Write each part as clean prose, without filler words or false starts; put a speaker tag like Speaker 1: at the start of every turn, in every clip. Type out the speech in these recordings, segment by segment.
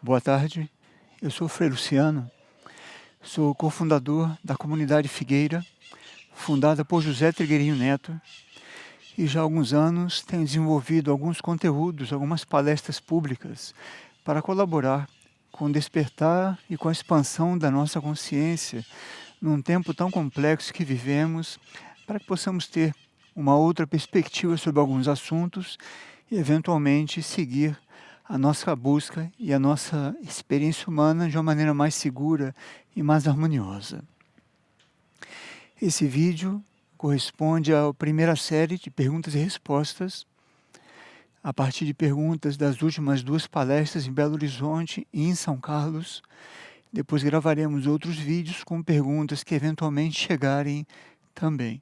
Speaker 1: Boa tarde, eu sou o Frei Luciano, sou cofundador da Comunidade Figueira, fundada por José Trigueirinho Neto, e já há alguns anos tenho desenvolvido alguns conteúdos, algumas palestras públicas para colaborar com o despertar e com a expansão da nossa consciência num tempo tão complexo que vivemos, para que possamos ter uma outra perspectiva sobre alguns assuntos e eventualmente seguir a nossa busca e a nossa experiência humana de uma maneira mais segura e mais harmoniosa. Esse vídeo corresponde à primeira série de perguntas e respostas, a partir de perguntas das últimas 2 palestras em Belo Horizonte e em São Carlos. Depois gravaremos outros vídeos com perguntas que eventualmente chegarem também.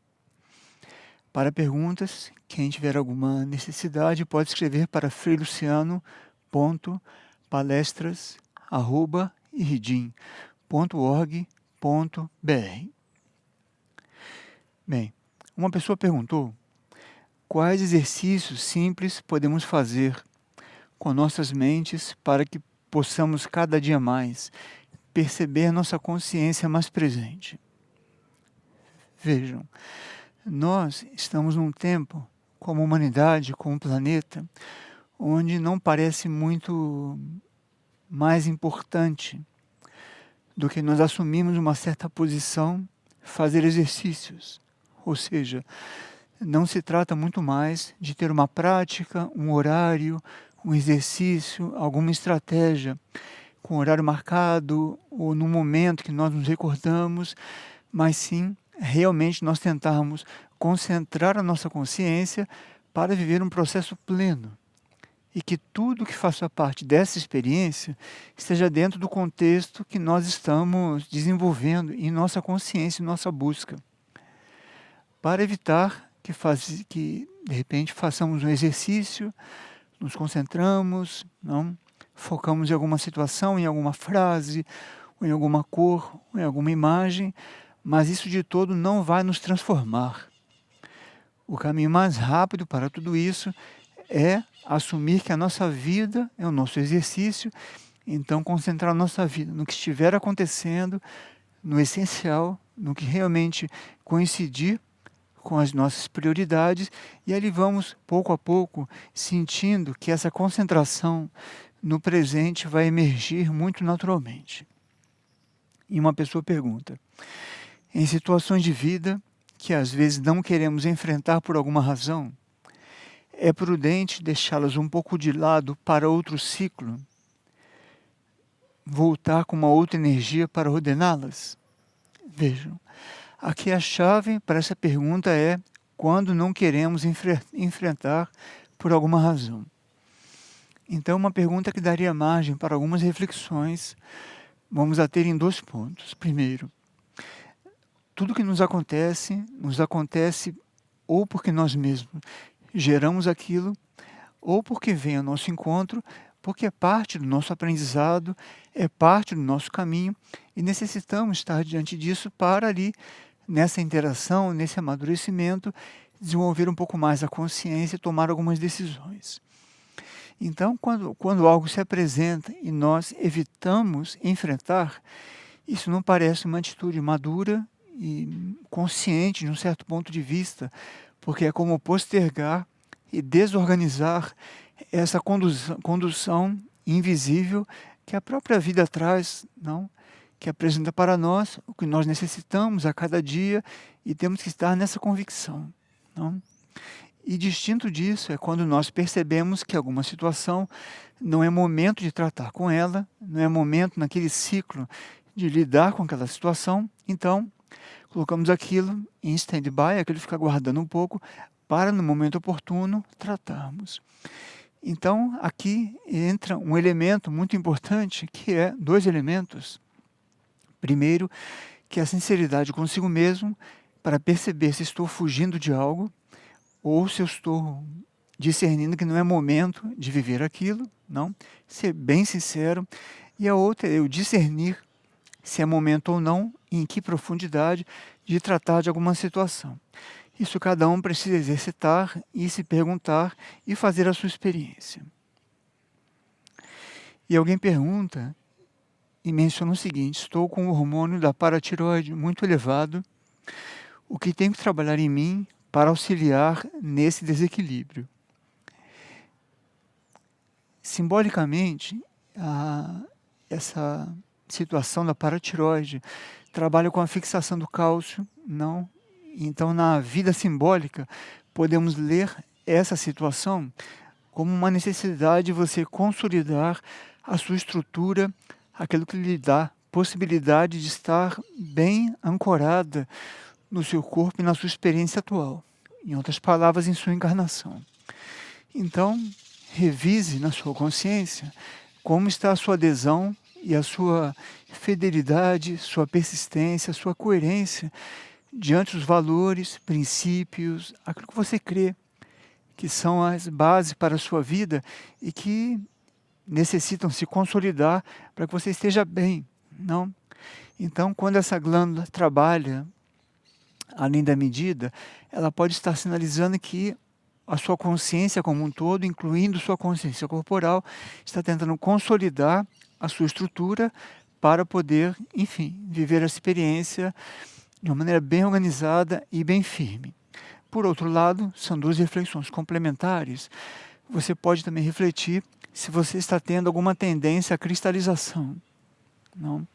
Speaker 1: Para perguntas, quem tiver alguma necessidade pode escrever para freiluciano.palestras@iridim.org.br. Bem, uma pessoa perguntou quais exercícios simples podemos fazer com nossas mentes para que possamos cada dia mais perceber nossa consciência mais presente. Vejam, nós estamos num tempo, como humanidade, como planeta, onde não parece muito mais importante do que nós assumirmos uma certa posição, fazer exercícios. Ou seja, não se trata muito mais de ter uma prática, um horário, um exercício, alguma estratégia, com horário marcado ou no momento que nós nos recordamos, mas sim realmente nós tentarmos concentrar a nossa consciência para viver um processo pleno. E que tudo que faça parte dessa experiência esteja dentro do contexto que nós estamos desenvolvendo em nossa consciência, em nossa busca. Para evitar que de repente, façamos um exercício, nos concentramos, não? Focamos em alguma situação, em alguma frase, ou em alguma cor, ou em alguma imagem, mas isso de todo não vai nos transformar. O caminho mais rápido para tudo isso é assumir que a nossa vida é o nosso exercício, então concentrar a nossa vida no que estiver acontecendo, no essencial, no que realmente coincidir com as nossas prioridades, e ali vamos, pouco a pouco, sentindo que essa concentração no presente vai emergir muito naturalmente. E uma pessoa pergunta, em situações de vida que às vezes não queremos enfrentar por alguma razão, é prudente deixá-las um pouco de lado para outro ciclo? Voltar com uma outra energia para ordená-las? Vejam, aqui a chave para essa pergunta é quando não queremos enfrentar por alguma razão. Então, uma pergunta que daria margem para algumas reflexões, vamos a ter em 2 pontos. Primeiro, tudo que nos acontece ou porque nós mesmos geramos aquilo, ou porque vem ao nosso encontro, porque é parte do nosso aprendizado, é parte do nosso caminho, e necessitamos estar diante disso para ali, nessa interação, nesse amadurecimento, desenvolver um pouco mais a consciência e tomar algumas decisões. Então, quando algo se apresenta e nós evitamos enfrentar, isso não parece uma atitude madura e consciente de um certo ponto de vista, porque é como postergar e desorganizar essa condução invisível que a própria vida traz, não? Que apresenta para nós o que nós necessitamos a cada dia e temos que estar nessa convicção. Não? E distinto disso é quando nós percebemos que alguma situação não é momento de tratar com ela, não é momento naquele ciclo de lidar com aquela situação, então colocamos aquilo em stand-by, aquilo fica guardando um pouco, para no momento oportuno tratarmos. Então aqui entra um elemento muito importante, que é 2 elementos. Primeiro, que é a sinceridade consigo mesmo, para perceber se estou fugindo de algo, ou se eu estou discernindo que não é momento de viver aquilo, não, ser bem sincero. E a outra é eu discernir se é momento ou não, em que profundidade de tratar de alguma situação. Isso cada um precisa exercitar e se perguntar e fazer a sua experiência. E alguém pergunta e menciona o seguinte: estou com o hormônio da paratireoide muito elevado, o que tenho que trabalhar em mim para auxiliar nesse desequilíbrio? Simbolicamente, essa situação da paratireoide trabalha com a fixação do cálcio, não? Então, na vida simbólica, podemos ler essa situação como uma necessidade de você consolidar a sua estrutura, aquilo que lhe dá possibilidade de estar bem ancorada no seu corpo e na sua experiência atual. Em outras palavras, em sua encarnação. Então, revise na sua consciência como está a sua adesão e a sua fidelidade, sua persistência, sua coerência diante dos valores, princípios, aquilo que você crê, que são as bases para a sua vida e que necessitam se consolidar para que você esteja bem, não? Então, quando essa glândula trabalha além da medida, ela pode estar sinalizando que a sua consciência como um todo, incluindo sua consciência corporal, está tentando consolidar a sua estrutura para poder, enfim, viver a experiência de uma maneira bem organizada e bem firme. Por outro lado, são duas reflexões complementares. Você pode também refletir se você está tendo alguma tendência à cristalização, não?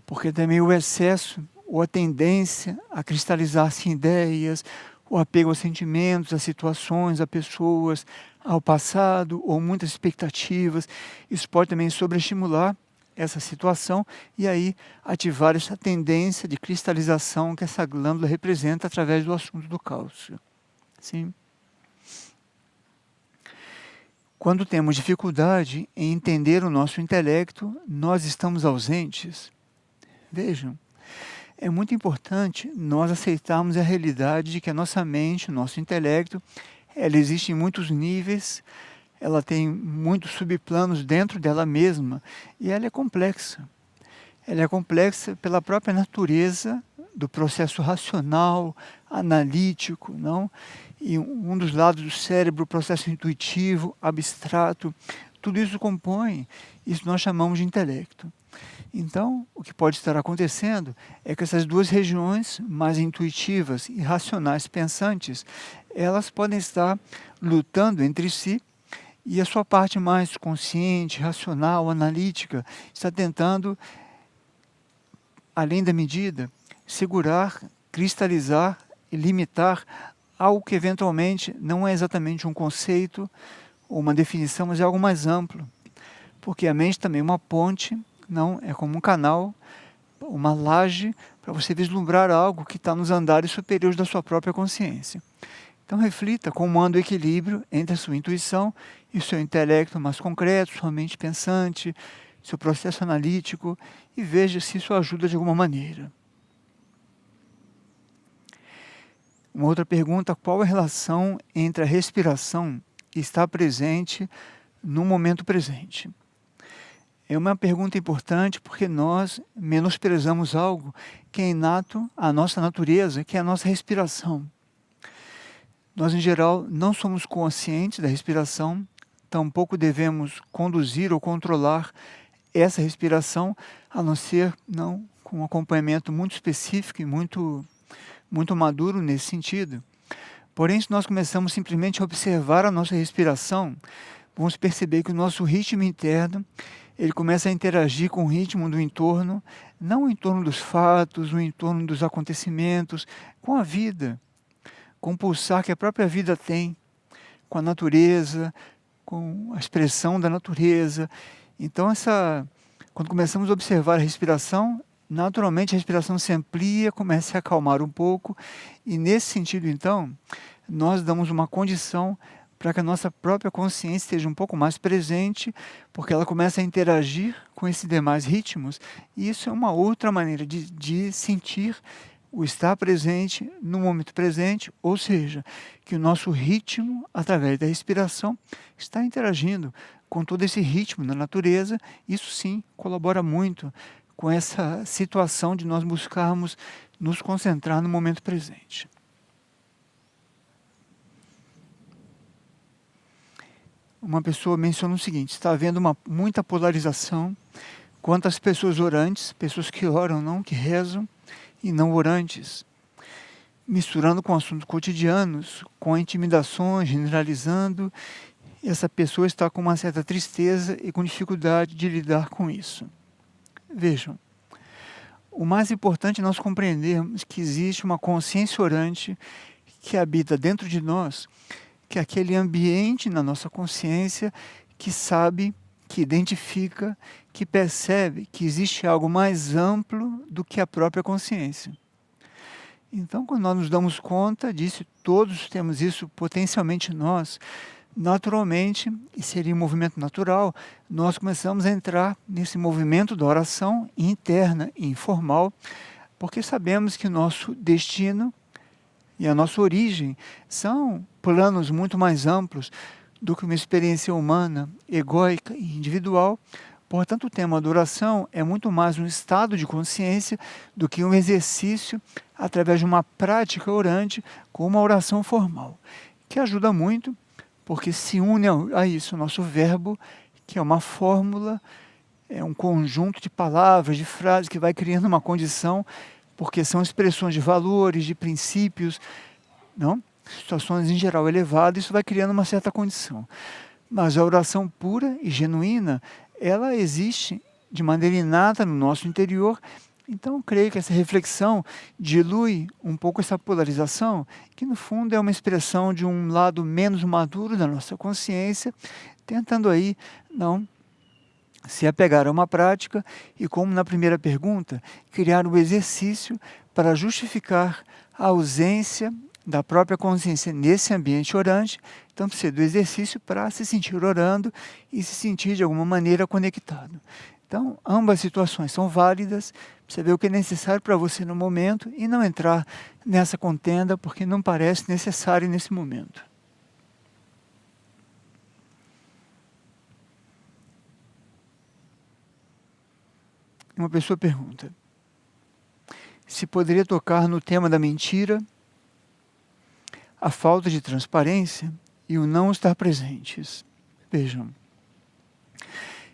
Speaker 1: Porque também o excesso ou a tendência a cristalizar-se em ideias, o apego aos sentimentos, às situações, a pessoas, ao passado, ou muitas expectativas, isso pode também sobreestimular essa situação e aí ativar essa tendência de cristalização que essa glândula representa através do assunto do cálcio. Sim. Quando temos dificuldade em entender o nosso intelecto, nós estamos ausentes. Vejam, é muito importante nós aceitarmos a realidade de que a nossa mente, o nosso intelecto, ela existe em muitos níveis, ela tem muitos subplanos dentro dela mesma e ela é complexa. Ela é complexa pela própria natureza do processo racional, analítico, não? E um dos lados do cérebro, o processo intuitivo, abstrato, tudo isso compõe, isso nós chamamos de intelecto. Então, o que pode estar acontecendo é que essas duas regiões, mais intuitivas e racionais pensantes, elas podem estar lutando entre si e a sua parte mais consciente, racional, analítica, está tentando, além da medida, segurar, cristalizar e limitar algo que eventualmente não é exatamente um conceito ou uma definição, mas é algo mais amplo. Porque a mente também é uma ponte, não é como um canal, uma laje para você vislumbrar algo que está nos andares superiores da sua própria consciência. Então reflita como anda o equilíbrio entre a sua intuição e o seu intelecto mais concreto, sua mente pensante, seu processo analítico e veja se isso ajuda de alguma maneira. Uma outra pergunta: qual a relação entre a respiração e estar presente no momento presente? É uma pergunta importante porque nós menosprezamos algo que é inato à nossa natureza, que é a nossa respiração. Nós, em geral, não somos conscientes da respiração, tampouco devemos conduzir ou controlar essa respiração, a não ser com um acompanhamento muito específico e muito maduro nesse sentido. Porém, se nós começamos simplesmente a observar a nossa respiração, vamos perceber que o nosso ritmo interno ele começa a interagir com o ritmo do entorno, não o entorno dos fatos, o entorno dos acontecimentos, com a vida, com o pulsar que a própria vida tem, com a natureza, com a expressão da natureza. Então, quando começamos a observar a respiração, naturalmente a respiração se amplia, começa a se acalmar um pouco, e nesse sentido, então, nós damos uma condição para que a nossa própria consciência esteja um pouco mais presente, porque ela começa a interagir com esses demais ritmos, e isso é uma outra maneira de sentir o estar presente no momento presente, ou seja, que o nosso ritmo, através da respiração, está interagindo com todo esse ritmo da natureza. Isso sim colabora muito com essa situação de nós buscarmos nos concentrar no momento presente. uma pessoa menciona o seguinte: está havendo muita polarização quanto às pessoas orantes, pessoas que oram, não que rezam, e não orantes, misturando com assuntos cotidianos, com intimidações, generalizando, e essa pessoa está com uma certa tristeza e com dificuldade de lidar com isso. Vejam, o mais importante é nós compreendermos que existe uma consciência orante que habita dentro de nós, que é aquele ambiente na nossa consciência que sabe, que identifica, que percebe que existe algo mais amplo do que a própria consciência. Então, quando nós nos damos conta disso, todos temos isso potencialmente nós, naturalmente, e seria um movimento natural, nós começamos a entrar nesse movimento da oração interna e informal, porque sabemos que o nosso destino e a nossa origem são planos muito mais amplos do que uma experiência humana, egóica e individual. Portanto, o tema da oração é muito mais um estado de consciência do que um exercício através de uma prática orante com uma oração formal, que ajuda muito, porque se une a isso o nosso verbo, que é uma fórmula, é um conjunto de palavras, de frases que vai criando uma condição, porque são expressões de valores, de princípios, não? Situações em geral elevadas, isso vai criando uma certa condição. Mas a oração pura e genuína, ela existe de maneira inata no nosso interior. Então, eu creio que essa reflexão dilui um pouco essa polarização, que no fundo é uma expressão de um lado menos maduro da nossa consciência, tentando aí não se apegar a uma prática e, como na primeira pergunta, criar um exercício para justificar a ausência da própria consciência nesse ambiente orante. Então, precisa do exercício para se sentir orando e se sentir de alguma maneira conectado. Então, ambas situações são válidas, você vê o que é necessário para você no momento e não entrar nessa contenda porque não parece necessário nesse momento. Uma pessoa pergunta se poderia tocar no tema da mentira, a falta de transparência e o não estar presentes. Vejam,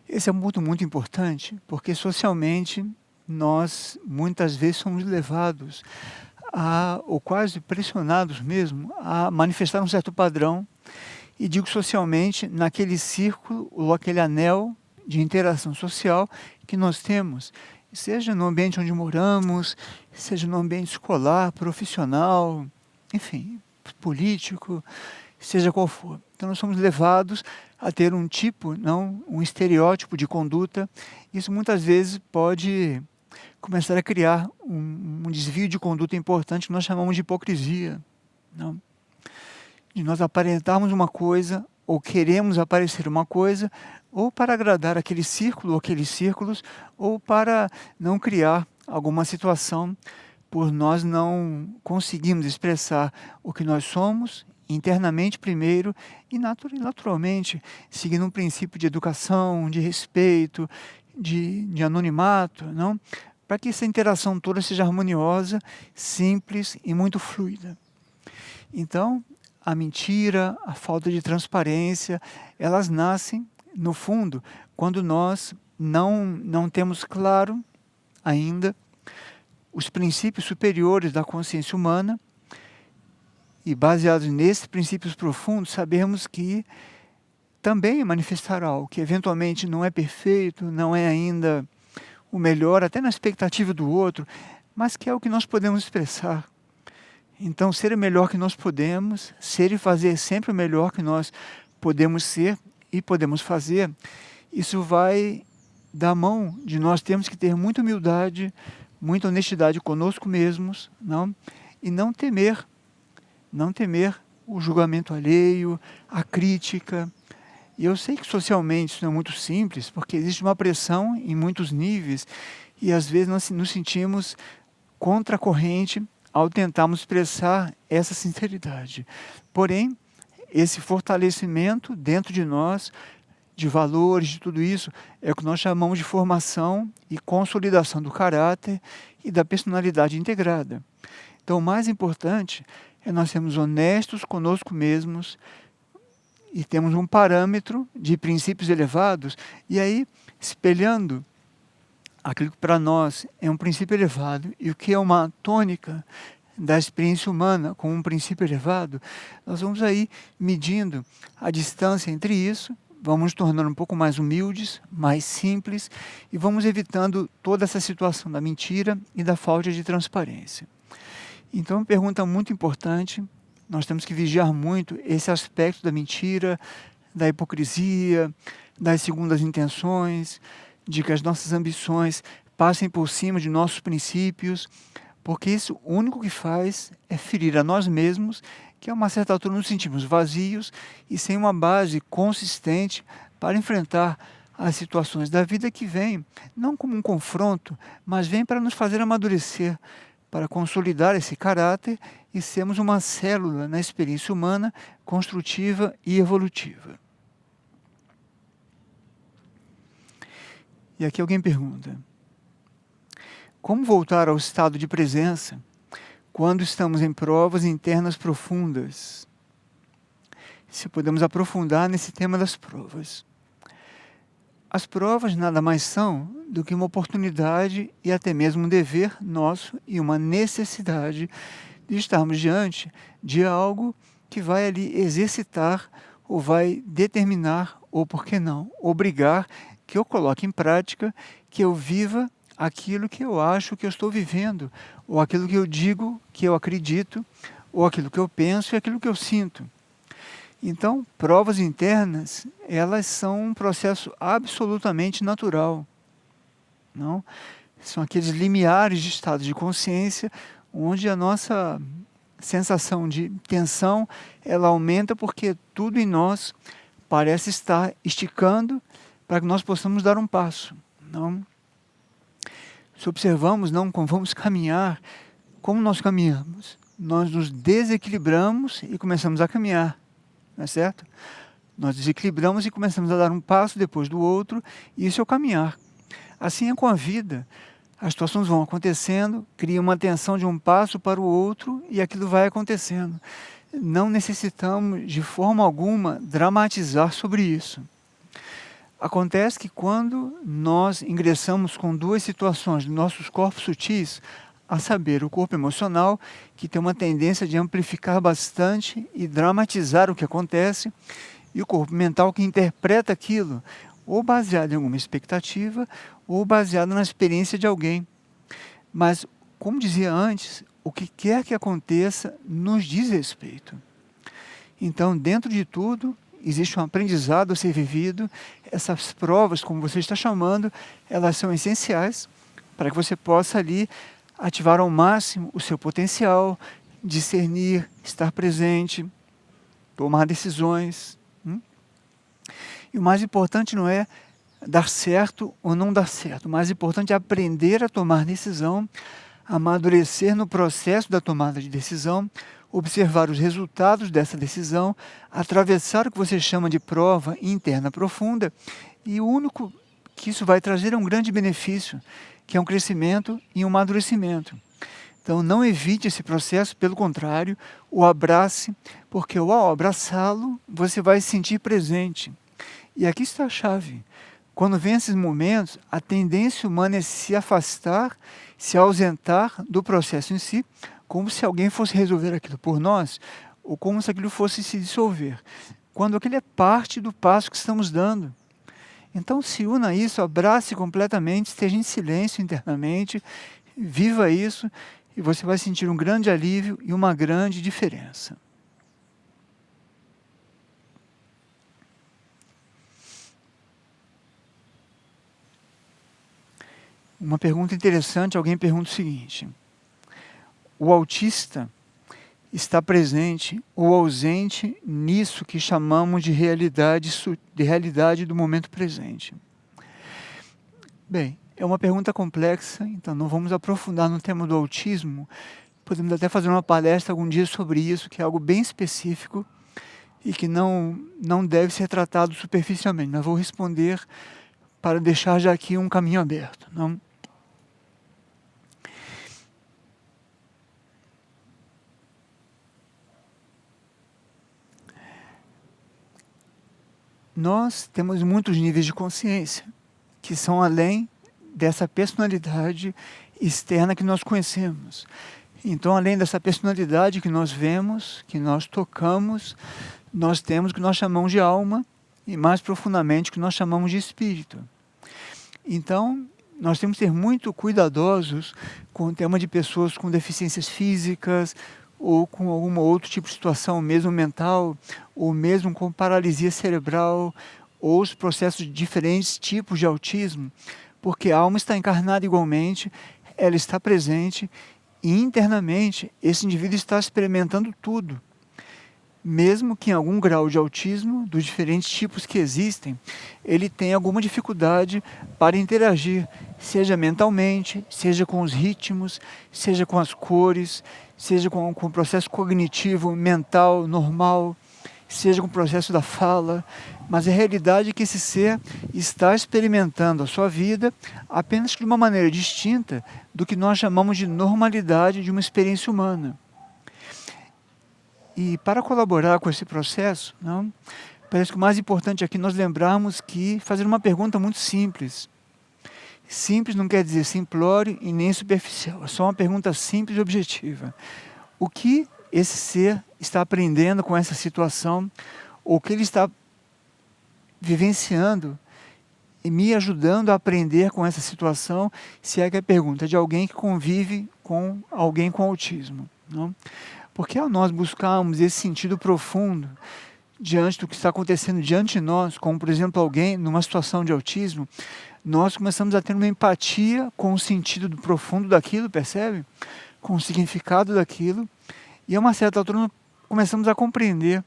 Speaker 1: esse é um ponto muito importante, porque socialmente nós muitas vezes somos levados ou quase pressionados mesmo, a manifestar um certo padrão, e digo socialmente, naquele círculo ou aquele anel de interação social que nós temos, seja no ambiente onde moramos, seja no ambiente escolar, profissional, enfim, político, seja qual for. Então nós somos levados a ter um tipo, não, um estereótipo de conduta. Isso muitas vezes pode começar a criar um desvio de conduta importante que nós chamamos de hipocrisia, não? De nós aparentarmos uma coisa ou queremos aparecer uma coisa, ou para agradar aquele círculo ou aqueles círculos, ou para não criar alguma situação por nós não conseguirmos expressar o que nós somos internamente primeiro e naturalmente, seguindo um princípio de educação, de respeito, de anonimato, não? Para que essa interação toda seja harmoniosa, simples e muito fluida. Então, a mentira, a falta de transparência, elas nascem, no fundo, quando nós não temos claro ainda os princípios superiores da consciência humana, e baseados nesses princípios profundos, sabemos que também manifestar algo que eventualmente não é perfeito, não é ainda o melhor, até na expectativa do outro, mas que é o que nós podemos expressar. Então, ser o melhor que nós podemos, ser e fazer sempre o melhor que nós podemos ser e podemos fazer, isso vai da mão de nós temos que ter muita humildade, muita honestidade conosco mesmos, não? E não temer o julgamento alheio, a crítica. E eu sei que socialmente isso não é muito simples, porque existe uma pressão em muitos níveis e às vezes nós nos sentimos contra a corrente ao tentarmos expressar essa sinceridade. Porém, esse fortalecimento dentro de nós, de valores, de tudo isso, é o que nós chamamos de formação e consolidação do caráter e da personalidade integrada. Então, o mais importante é nós sermos honestos conosco mesmos, e temos um parâmetro de princípios elevados, e aí, espelhando aquilo que para nós é um princípio elevado e o que é uma tônica da experiência humana com um princípio elevado, nós vamos aí medindo a distância entre isso, vamos nos tornando um pouco mais humildes, mais simples e vamos evitando toda essa situação da mentira e da falta de transparência. Então, uma pergunta muito importante, nós temos que vigiar muito esse aspecto da mentira, da hipocrisia, das segundas intenções, de que as nossas ambições passem por cima de nossos princípios, porque isso o único que faz é ferir a nós mesmos, que a uma certa altura nos sentimos vazios e sem uma base consistente para enfrentar as situações da vida que vêm, não como um confronto, mas vêm para nos fazer amadurecer, para consolidar esse caráter e sermos uma célula na experiência humana construtiva e evolutiva. E aqui alguém pergunta: como voltar ao estado de presença quando estamos em provas internas profundas? Se podemos aprofundar nesse tema das provas. As provas nada mais são do que uma oportunidade e até mesmo um dever nosso e uma necessidade de estarmos diante de algo que vai ali exercitar ou vai determinar, ou por que não, obrigar que eu coloque em prática, que eu viva aquilo que eu acho que eu estou vivendo, ou aquilo que eu digo que eu acredito, ou aquilo que eu penso e aquilo que eu sinto. Então, provas internas, elas são um processo absolutamente natural. Não? São aqueles limiares de estado de consciência onde a nossa sensação de tensão, ela aumenta porque tudo em nós parece estar esticando para que nós possamos dar um passo. Não? Se observamos, não, como vamos caminhar, como nós caminhamos? Nós nos desequilibramos e começamos a caminhar. Não é certo? Nós desequilibramos e começamos a dar um passo depois do outro, e isso é o caminhar. Assim é com a vida. As situações vão acontecendo, cria uma tensão de um passo para o outro e aquilo vai acontecendo. Não necessitamos de forma alguma dramatizar sobre isso. Acontece que quando nós ingressamos com duas situações dos nossos corpos sutis, a saber, o corpo emocional, que tem uma tendência de amplificar bastante e dramatizar o que acontece, e o corpo mental que interpreta aquilo, ou baseado em alguma expectativa, ou baseado na experiência de alguém. Mas, como dizia antes, o que quer que aconteça nos diz respeito. Então, dentro de tudo, existe um aprendizado a ser vivido. Essas provas, como você está chamando, elas são essenciais para que você possa ali ativar ao máximo o seu potencial, discernir, estar presente, tomar decisões. E o mais importante não é dar certo ou não dar certo. O mais importante é aprender a tomar decisão, amadurecer no processo da tomada de decisão, observar os resultados dessa decisão, atravessar o que você chama de prova interna profunda, e o único que isso vai trazer é um grande benefício, que é um crescimento e um amadurecimento. Então não evite esse processo, pelo contrário, o abrace, porque ao abraçá-lo, você vai se sentir presente. E aqui está a chave. Quando vem esses momentos, a tendência humana é se afastar, se ausentar do processo em si, como se alguém fosse resolver aquilo por nós, ou como se aquilo fosse se dissolver. Quando aquilo é parte do passo que estamos dando. Então se una a isso, abrace completamente, esteja em silêncio internamente, viva isso, e você vai sentir um grande alívio e uma grande diferença. Uma pergunta interessante, alguém pergunta o seguinte: o autista está presente ou ausente nisso que chamamos de realidade do momento presente? Bem, é uma pergunta complexa, então não vamos aprofundar no tema do autismo. Podemos até fazer uma palestra algum dia sobre isso, que é algo bem específico e que não deve ser tratado superficialmente. Mas vou responder para deixar já aqui um caminho aberto. Não? nós temos muitos níveis de consciência, que são além dessa personalidade externa que nós conhecemos. Então, além dessa personalidade que nós vemos, que nós tocamos, nós temos o que nós chamamos de alma e, mais profundamente, o que nós chamamos de espírito. Então, nós temos que ser muito cuidadosos com o tema de pessoas com deficiências físicas ou com algum outro tipo de situação, mesmo mental, ou mesmo com paralisia cerebral, ou os processos de diferentes tipos de autismo, porque a alma está encarnada igualmente, ela está presente e internamente esse indivíduo está experimentando tudo. Mesmo que em algum grau de autismo, dos diferentes tipos que existem, ele tem alguma dificuldade para interagir, seja mentalmente, seja com os ritmos, seja com as cores, seja com o processo cognitivo, mental, normal, seja com o processo da fala, mas a realidade é que esse ser está experimentando a sua vida apenas de uma maneira distinta do que nós chamamos de normalidade de uma experiência humana. E para colaborar com esse processo, não, parece que o mais importante aqui é nós lembrarmos que fazer uma pergunta muito simples. Simples não quer dizer simplório e nem superficial, é só uma pergunta simples e objetiva. O que esse ser está aprendendo com essa situação, ou o que ele está vivenciando e me ajudando a aprender com essa situação, se é que a pergunta é de alguém que convive com alguém com autismo. Não? Porque ao nós buscarmos esse sentido profundo diante do que está acontecendo diante de nós, como por exemplo alguém numa situação de autismo, nós começamos a ter uma empatia com o sentido do profundo daquilo, percebe? Com o significado daquilo, e a uma certa altura nós começamos a compreender.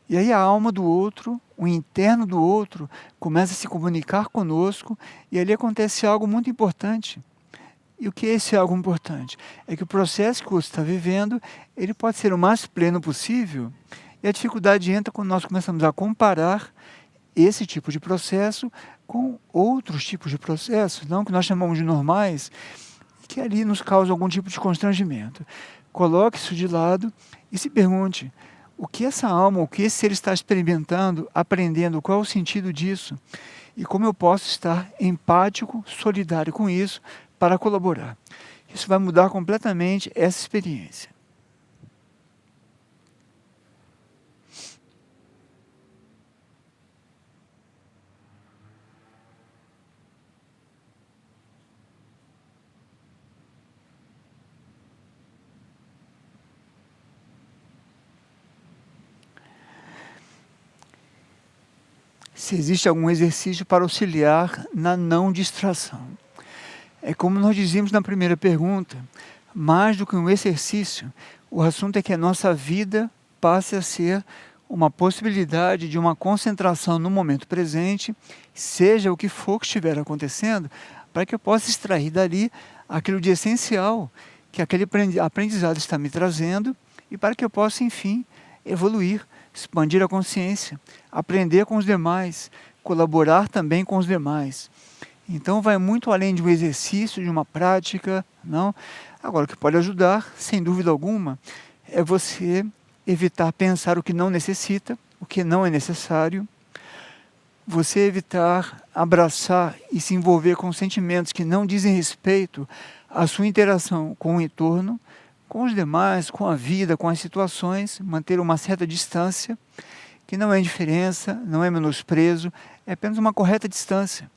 Speaker 1: E aí a alma do outro, o interno do outro, começa a se comunicar conosco, e ali acontece algo muito importante. E o que é esse algo importante? É que o processo que o outro está vivendo, ele pode ser o mais pleno possível, e a dificuldade entra quando nós começamos a comparar esse tipo de processo com outros tipos de processos, não que nós chamamos de normais, que ali nos causam algum tipo de constrangimento. Coloque isso de lado e se pergunte, o que essa alma, o que esse ser está experimentando, aprendendo, qual é o sentido disso? E como eu posso estar empático, solidário com isso, para colaborar. Isso vai mudar completamente essa experiência. Se existe algum exercício para auxiliar na não distração. É como nós dizíamos na primeira pergunta, mais do que um exercício, o assunto é que a nossa vida passe a ser uma possibilidade de uma concentração no momento presente, seja o que for que estiver acontecendo, para que eu possa extrair dali aquilo de essencial que aquele aprendizado está me trazendo e para que eu possa, enfim, evoluir, expandir a consciência, aprender com os demais, colaborar também com os demais. Então vai muito além de um exercício, de uma prática, não? Agora, o que pode ajudar, sem dúvida alguma, é você evitar pensar o que não necessita, o que não é necessário, você evitar abraçar e se envolver com sentimentos que não dizem respeito à sua interação com o entorno, com os demais, com a vida, com as situações, manter uma certa distância, que não é indiferença, não é menosprezo, é apenas uma correta distância,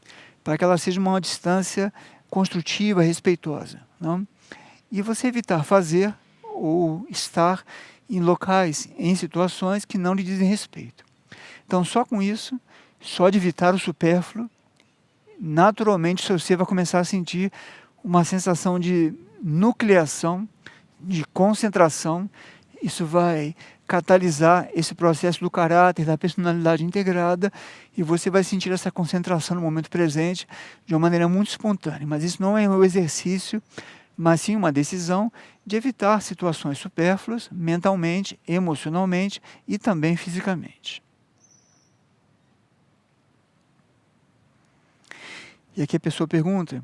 Speaker 1: para que ela seja uma distância construtiva, respeitosa. Não? E você evitar fazer ou estar em locais, em situações que não lhe dizem respeito. Então, só com isso, só de evitar o supérfluo, naturalmente o seu ser vai começar a sentir uma sensação de nucleação, de concentração. Isso vai catalisar esse processo do caráter, da personalidade integrada, e você vai sentir essa concentração no momento presente de uma maneira muito espontânea. Mas isso não é um exercício, mas sim uma decisão de evitar situações supérfluas, mentalmente, emocionalmente e também fisicamente. E aqui a pessoa pergunta,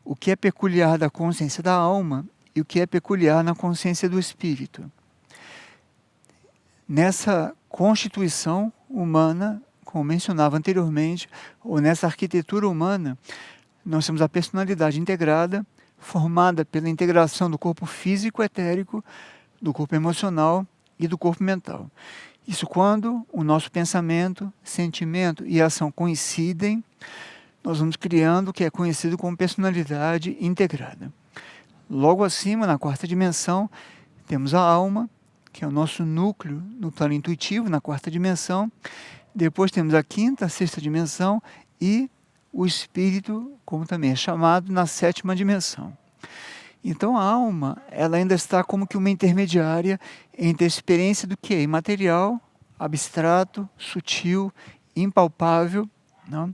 Speaker 1: o que é peculiar da consciência da alma e o que é peculiar na consciência do espírito? Nessa constituição humana, como mencionava anteriormente, ou nessa arquitetura humana, nós temos a personalidade integrada, formada pela integração do corpo físico etérico, do corpo emocional e do corpo mental. Isso quando o nosso pensamento, sentimento e ação coincidem, nós vamos criando o que é conhecido como personalidade integrada. Logo acima, na quarta dimensão, temos a alma, que é o nosso núcleo no plano intuitivo, na quarta dimensão. Depois temos a quinta, a sexta dimensão e o espírito, como também é chamado, na sétima dimensão. Então a alma, ela ainda está como que uma intermediária entre a experiência do que é imaterial, abstrato, sutil, impalpável, não?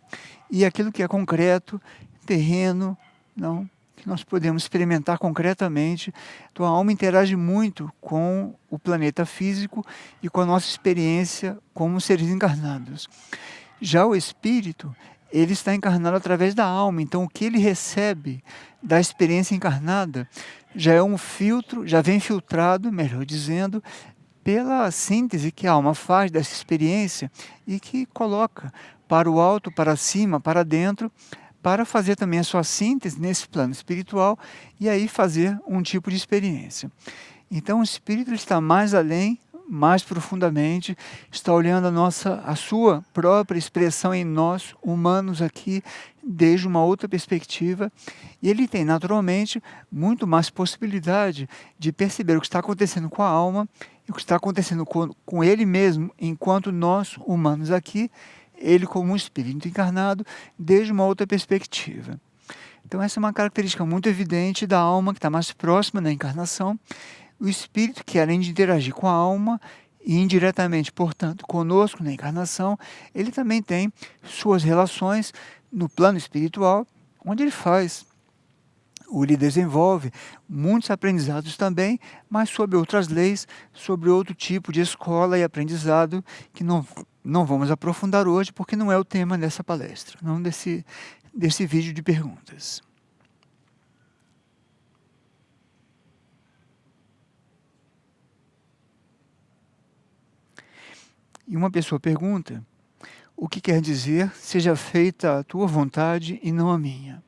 Speaker 1: E aquilo que é concreto, terreno, não? Que nós podemos experimentar concretamente. Então a alma interage muito com o planeta físico e com a nossa experiência como seres encarnados. Já o espírito, ele está encarnado através da alma, então o que ele recebe da experiência encarnada já é um filtro, já vem filtrado, melhor dizendo, pela síntese que a alma faz dessa experiência e que coloca para o alto, para cima, para dentro, para fazer também a sua síntese nesse plano espiritual e aí fazer um tipo de experiência. Então o espírito está mais além, mais profundamente, está olhando a sua própria expressão em nós, humanos aqui, desde uma outra perspectiva, e ele tem naturalmente muito mais possibilidade de perceber o que está acontecendo com a alma e o que está acontecendo com ele mesmo, enquanto nós, humanos aqui, ele como um espírito encarnado, desde uma outra perspectiva. Então essa é uma característica muito evidente da alma que está mais próxima da encarnação. O espírito, que além de interagir com a alma e indiretamente, portanto, conosco na encarnação, ele também tem suas relações no plano espiritual, onde ele desenvolve muitos aprendizados também, mas sob outras leis, sobre outro tipo de escola e aprendizado que não vamos aprofundar hoje, porque não é o tema dessa palestra, não desse vídeo de perguntas. E uma pessoa pergunta, o que quer dizer, seja feita a tua vontade e não a minha?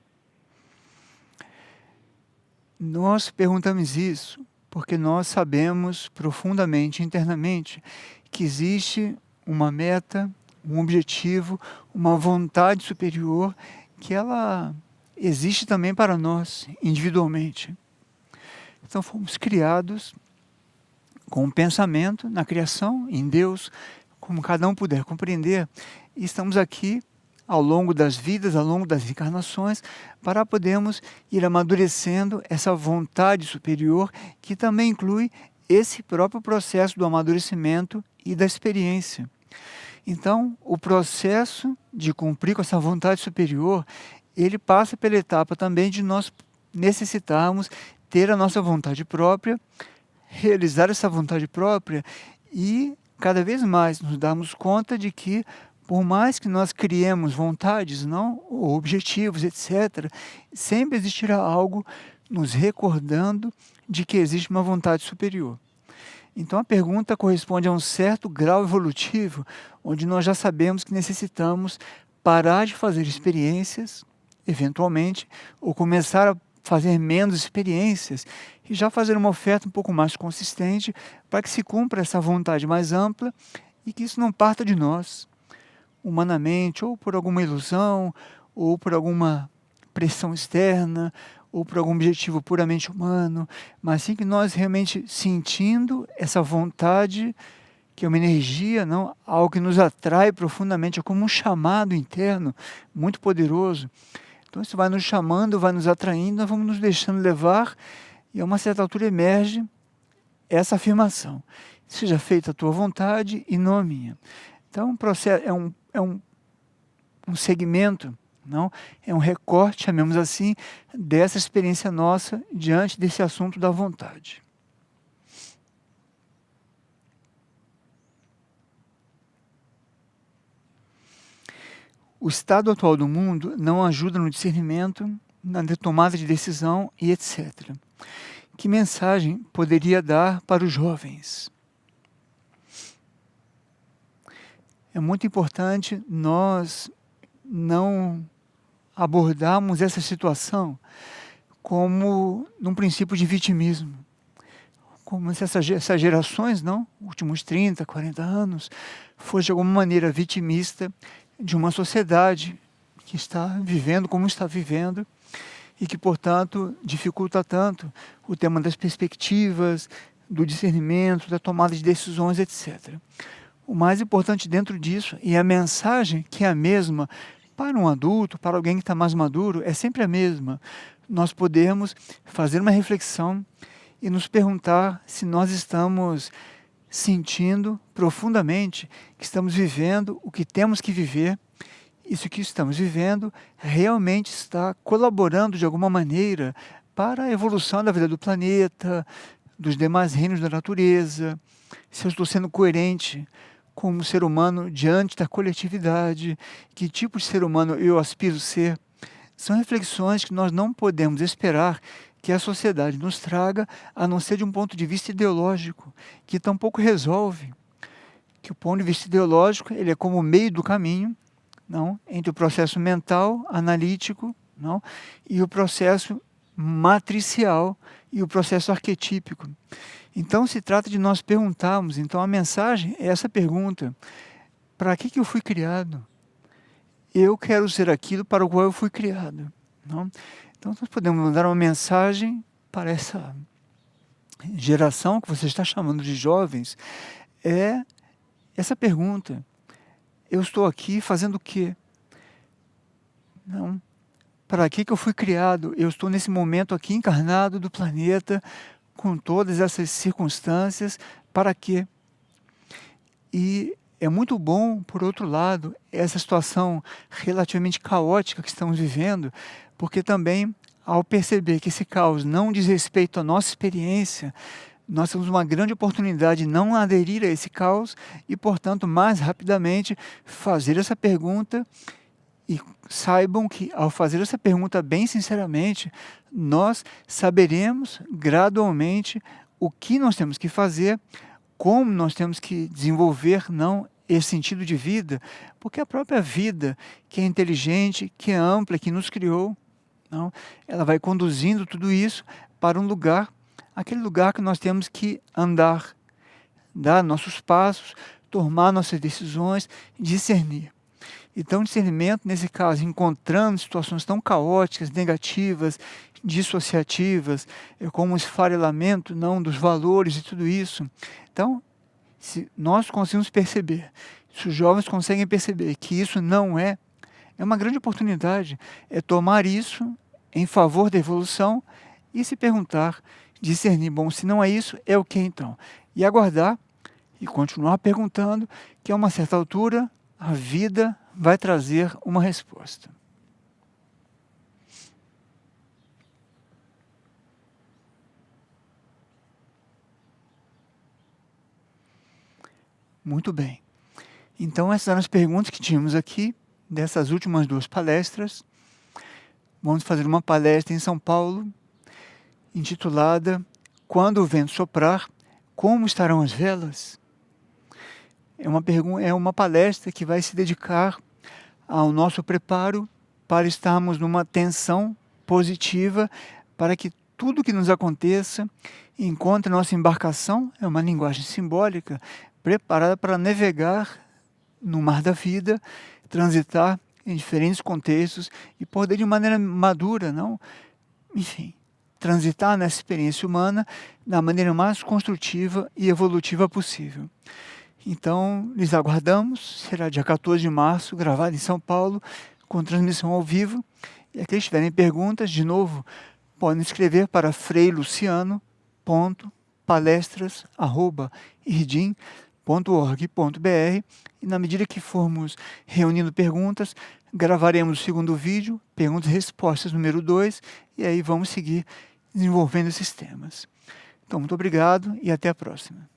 Speaker 1: Nós perguntamos isso porque nós sabemos profundamente, internamente, que existe uma meta, um objetivo, uma vontade superior, que ela existe também para nós, individualmente. Então fomos criados com um pensamento na criação, em Deus, como cada um puder compreender, e estamos aqui ao longo das vidas, ao longo das encarnações, para podermos ir amadurecendo essa vontade superior, que também inclui esse próprio processo do amadurecimento e da experiência. Então, o processo de cumprir com essa vontade superior, ele passa pela etapa também de nós necessitarmos ter a nossa vontade própria, realizar essa vontade própria e cada vez mais nos darmos conta de que, por mais que nós criemos vontades, não, ou objetivos, etc., sempre existirá algo nos recordando de que existe uma vontade superior. Então a pergunta corresponde a um certo grau evolutivo, onde nós já sabemos que necessitamos parar de fazer experiências, eventualmente, ou começar a fazer menos experiências e já fazer uma oferta um pouco mais consistente para que se cumpra essa vontade mais ampla e que isso não parta de nós, humanamente, ou por alguma ilusão, ou por alguma pressão externa, ou por algum objetivo puramente humano, mas sim que nós realmente sentindo essa vontade, que é uma energia, não, algo que nos atrai profundamente, é como um chamado interno muito poderoso. Então isso vai nos chamando, vai nos atraindo, nós vamos nos deixando levar e a uma certa altura emerge essa afirmação. Seja feita a tua vontade e não a minha. Então é um segmento, não? É um recorte, chamemos assim, dessa experiência nossa diante desse assunto da vontade. O estado atual do mundo não ajuda no discernimento, na tomada de decisão e etc. Que mensagem poderia dar para os jovens? é muito importante nós não abordarmos essa situação como num princípio de vitimismo. Como se essas gerações, não, últimos 30, 40 anos, fosse de alguma maneira vitimista de uma sociedade que está vivendo como está vivendo e que, portanto, dificulta tanto o tema das perspectivas, do discernimento, da tomada de decisões, etc. O mais importante dentro disso, e a mensagem que é a mesma para um adulto, para alguém que está mais maduro, é sempre a mesma. Nós podemos fazer uma reflexão e nos perguntar se nós estamos sentindo profundamente que estamos vivendo o que temos que viver, e se o que estamos vivendo realmente está colaborando de alguma maneira para a evolução da vida do planeta, dos demais reinos da natureza, se eu estou sendo coerente como ser humano diante da coletividade, que tipo de ser humano eu aspiro ser. São reflexões que nós não podemos esperar que a sociedade nos traga, a não ser de um ponto de vista ideológico, que tampouco resolve. Que o ponto de vista ideológico ele é como o meio do caminho, não, entre o processo mental, analítico, não, e o processo matricial e o processo arquetípico. Então se trata de nós perguntarmos, então a mensagem é essa pergunta: para que eu fui criado? Eu quero ser aquilo para o qual eu fui criado. Não? Então nós podemos mandar uma mensagem para essa geração que você está chamando de jovens, é essa pergunta: eu estou aqui fazendo o quê? Não. Para que eu fui criado? Eu estou nesse momento aqui encarnado do planeta, com todas essas circunstâncias, para quê? E é muito bom, por outro lado, essa situação relativamente caótica que estamos vivendo, porque também, ao perceber que esse caos não diz respeito à nossa experiência, nós temos uma grande oportunidade de não aderir a esse caos e, portanto, mais rapidamente fazer essa pergunta. E saibam que, ao fazer essa pergunta bem sinceramente, nós saberemos gradualmente o que nós temos que fazer, como nós temos que desenvolver não esse sentido de vida, porque a própria vida, que é inteligente, que é ampla, que nos criou, não, ela vai conduzindo tudo isso para um lugar, aquele lugar que nós temos que andar, dar nossos passos, tomar nossas decisões, discernir. Então, discernimento, nesse caso, encontrando situações tão caóticas, negativas, dissociativas, como um esfarelamento não, dos valores e tudo isso. Então, se nós conseguimos perceber, se os jovens conseguem perceber que isso não é uma grande oportunidade, é tomar isso em favor da evolução e se perguntar, discernir, bom, se não é isso, é o que então? E aguardar e continuar perguntando, que a uma certa altura a vida vai trazer uma resposta. Muito bem. Então essas eram as perguntas que tínhamos aqui, dessas últimas duas palestras. Vamos fazer uma palestra em São Paulo, intitulada Quando o Vento Soprar, Como Estarão as Velas? É uma palestra que vai se dedicar ao nosso preparo para estarmos numa tensão positiva, para que tudo que nos aconteça encontre nossa embarcação, é uma linguagem simbólica, preparada para navegar no mar da vida, transitar em diferentes contextos e poder de maneira madura, não? Enfim, transitar nessa experiência humana da maneira mais construtiva e evolutiva possível. Então, lhes aguardamos, será dia 14 de março, gravado em São Paulo, com transmissão ao vivo. E aqueles que tiverem perguntas, de novo, podem escrever para freiluciano.palestras@irdim.org.br e na medida que formos reunindo perguntas, gravaremos o segundo vídeo, perguntas e respostas número 2, e aí vamos seguir desenvolvendo esses temas. Então, muito obrigado e até a próxima.